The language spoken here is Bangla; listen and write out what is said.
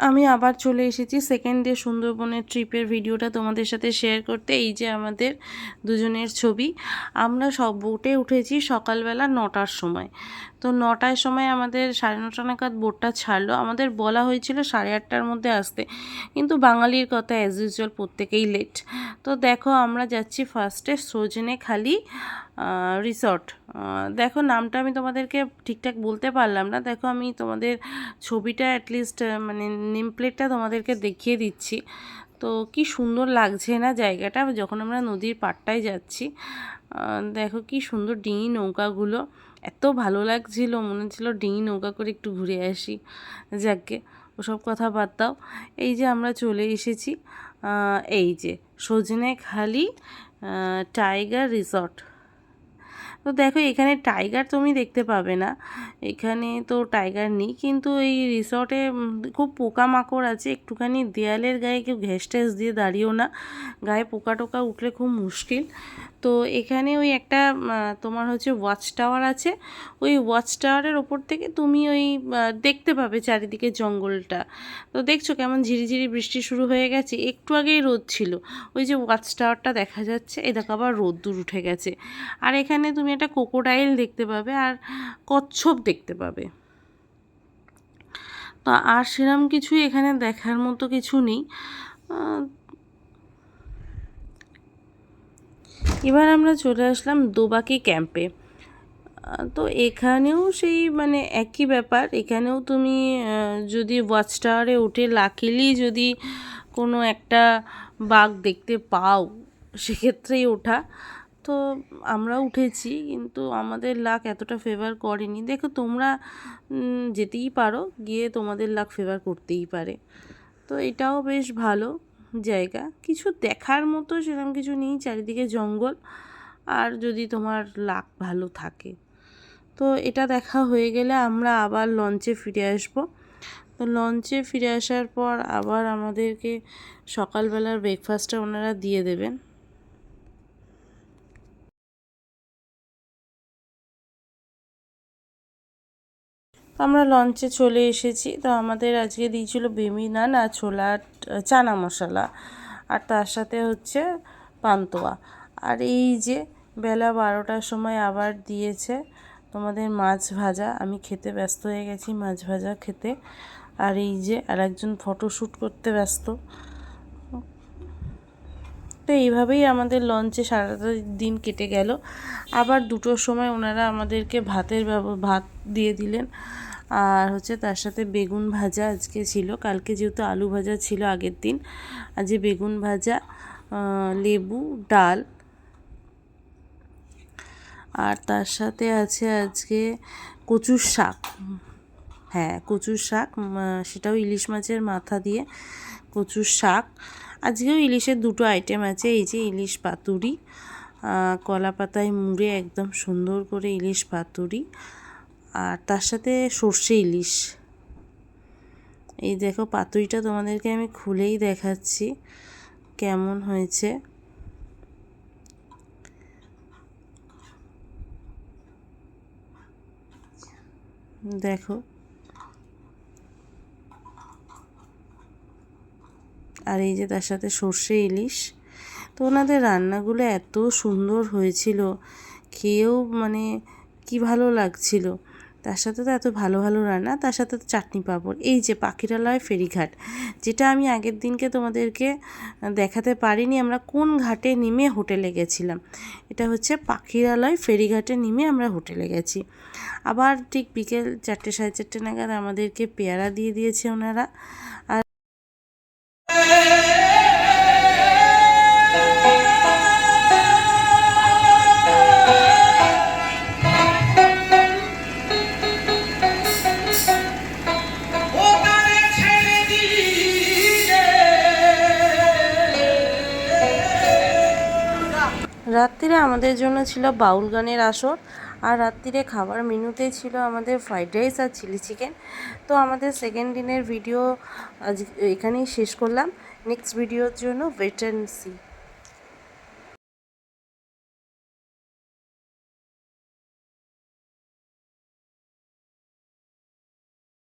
আমি আবার চলে এসেছি সেকেন্ড ডে সুন্দরবনের ট্রিপের ভিডিওটা তোমাদের সাথে শেয়ার করতে। এই যে আমাদের দুজনের ছবি। আমরা সব বোটে উঠেছি সকালবেলা 9টার সময়। তো 9টার সময় আমাদের 9:30 নাগাদ বোটটা ছাড়লো। আমাদের বলা হয়েছিল 8:30টার মধ্যে আসতে, কিন্তু বাঙালির কথা অ্যাজ ইউজুয়াল প্রত্যেকেই লেট। তো দেখো আমরা যাচ্ছি ফার্স্টে সজনেখালি রিসর্ট। দেখো নামটা আমি তোমাদেরকে ঠিকঠাক বলতে পারলাম না। দেখো আমি তোমাদের ছবিটা অ্যাটলিস্ট মানে নেম প্লেটটা তোমাদেরকে দেখিয়ে দিচ্ছি। তো কি সুন্দর লাগছে না জায়গাটা, যখন আমরা নদীর পাড়টায় যাচ্ছি। দেখো কি সুন্দর ডিঙি নৌকাগুলো, এত ভালো লাগছিল, মনে হচ্ছিল ডিঙি নৌকা করে একটু ঘুরে আসি। যাকে ওসব কথা বাদ দাও, এই যে আমরা চলে এসেছি এই যে সজনেখালি টাইগার রিসর্ট। তো দেখো এখানে টাইগার তুমি দেখতে পাবে না, এখানে তো টাইগার নেই, কিন্তু এই রিসর্টে খুব পোকামাকড় আছে। একটুখানি দেয়ালের গায়ে কেউ ঘেঁস টেস দিয়ে দাঁড়িয়েও না, গায়ে পোকা টোকা উঠলে খুব মুশকিল। তো এখানে ওই একটা তোমার হচ্ছে ওয়াচ টাওয়ার আছে, ওই ওয়াচ টাওয়ারের ওপর থেকে তুমি ওই দেখতে পাবে চারিদিকে জঙ্গলটা। তো দেখছো কেমন ঝিরিঝিরি বৃষ্টি শুরু হয়ে গেছে, একটু আগেই রোদ ছিল। ওই যে ওয়াচ টাওয়ারটা দেখা যাচ্ছে, এই দেখো আবার রোদ্দুর উঠে গেছে। আর এখানে তুমি একটা ক্রোকোডাইল দেখতে পাবে আর কচ্ছপ দেখতে পাবে। তো আর সেরকম কিছুই এখানে দেখার মতো কিছু নেই। এবার আমরা চলে আসলাম দোবাকি ক্যাম্পে। তো এখানেও সেই মানে একই ব্যাপার, এখানেও তুমি যদি ওয়াচ টাওয়ারে উঠে লাকিলি যদি কোনো একটা বাঘ দেখতে পাও সেক্ষেত্রেই ওঠা। তো আমরা উঠেছি, কিন্তু আমাদের লাক এতটা ফেভার করেনি। দেখো তোমরা যেতেই পারো, গিয়ে তোমাদের লাক ফেভার করতেই পারে। তো এটাও বেশ ভালো জায়গা, কিছু দেখার মতো সেরকম কিছু নেই, চারিদিকে জঙ্গল। আর যদি তোমার লাক ভালো থাকে, তো এটা দেখা হয়ে গেলে আমরা আবার লঞ্চে ফিরে আসব। তো লঞ্চে ফিরে আসার পর আবার আমাদেরকে সকালবেলার ব্রেকফাস্টটা ওনারা দিয়ে দেবেন। আমরা লঞ্চে চলে এসেছি। তো আমাদের আজকে দিয়েছিল বেমি নান আর ছোলা চানা মশলা, আর তার সাথে হচ্ছে পান্তুয়া। আর এই যে বেলা 12টার সময় আবার দিয়েছে তোমাদের মাছ ভাজা। আমি খেতে ব্যস্ত হয়ে গেছি মাছ ভাজা খেতে, আর এই যে আরেকজন ফটোশ্যুট করতে ব্যস্ত। তো এইভাবেই আমাদের লঞ্চে সারাটা দিন কেটে গেল। আবার 2টোর সময় ওনারা আমাদেরকে ভাত দিয়ে দিলেন, আর হচ্ছে তার সাথে বেগুন ভাজা আজকে ছিল। কালকে যেহেতু আলু ভাজা ছিল আগের দিন, আজকে বেগুন ভাজা, লেবু, ডাল, আর তার সাথে আছে আজকে কচুর শাক। হ্যাঁ, কচুর শাক, সেটাও ইলিশ মাছের মাথা দিয়ে কচুর শাক। আজকেও ইলিশের 2টো আইটেম আছে, এই যে ইলিশ পাতুরি, কলা পাতায় মুড়ে একদম সুন্দর করে ইলিশ পাতুরি, আর তার সাথে সর্ষে ইলিশ। এই দেখো পাতুরিটা তোমাদেরকে আমি খুলেই দেখাচ্ছি কেমন হয়েছে। দেখো, আর এই যে তার সাথে সর্ষে ইলিশ। তো ওনাদের রান্নাগুলো এত সুন্দর হয়েছিল, খেয়েও মানে কি ভালো লাগছিল। তার সাথে তো এত ভালো ভালো রান্না, তার সাথে তো চাটনি পাঁপড়। এই যে পাখিরালয় ফেরিঘাট, যেটা আমি আগের দিনকে তোমাদেরকে দেখাতে পারিনি, আমরা কোন ঘাটে নেমে হোটেলে গেছিলাম। এটা হচ্ছে পাখিরালয় ফেরিঘাটে নেমে আমরা হোটেলে গেছি। আবার ঠিক বিকেল 4টে 4:30 নাগাদ আমাদেরকে পেয়ারা দিয়ে দিয়েছে ওনারা। আর রাত্রিরে আমাদের জন্য ছিল বাউল গানের আসর, আর রাত্রিরে খাবার মেনুতে ছিল আমাদের ফ্রাইড রাইস আর চিলি চিকেন। তো আমাদের সেকেন্ড দিনের ভিডিও আজ এখানেই শেষ করলাম। নেক্সট ভিডিওর জন্য ওয়েট অ্যান্ড সি।